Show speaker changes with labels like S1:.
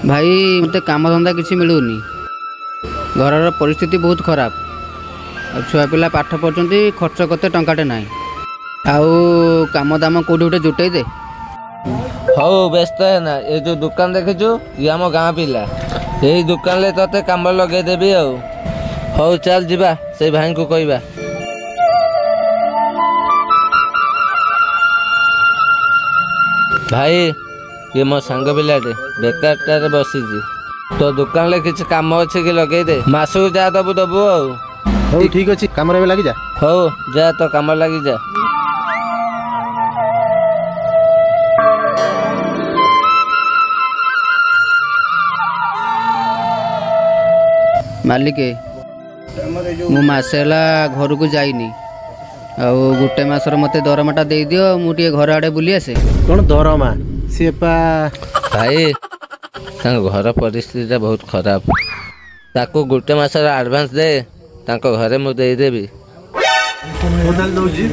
S1: भाई मते काम धंदा किसी मिलूनी घर परिस्थिति बहुत खराब छुआ पिला पाठ पढ़ुंट खर्च करते टंकाटे ना आउ काम दाम कौटी गोटे जुटे दे
S2: हौ व्यस्त है ना ये जो दुकान देखीचु ये आम गाँ पिला यही दुकान ले तते काम लगेदेवी हौ चल जीवा से भाई को कहवा भाई ये मो सांग पिलाटे बेकार बसी तो दुकान ले किसी काम अच्छे कि लगे दे मासू जा दबु दबु
S3: हौ ठीक अच्छे कम लगी जा
S2: हौ जा तो काम लगी जा
S1: मालिक मु मसे घर को जाइनी आ गोटे मसर मत दरमाटा दे दियो मुझे घर आड़े बुली आसे
S3: कौन दरमा सी
S2: भाई घर परिस्थिति बहुत खराब ताको गोटे मासर एडवांस दे ताको घरे मु देदेवी
S3: दौजी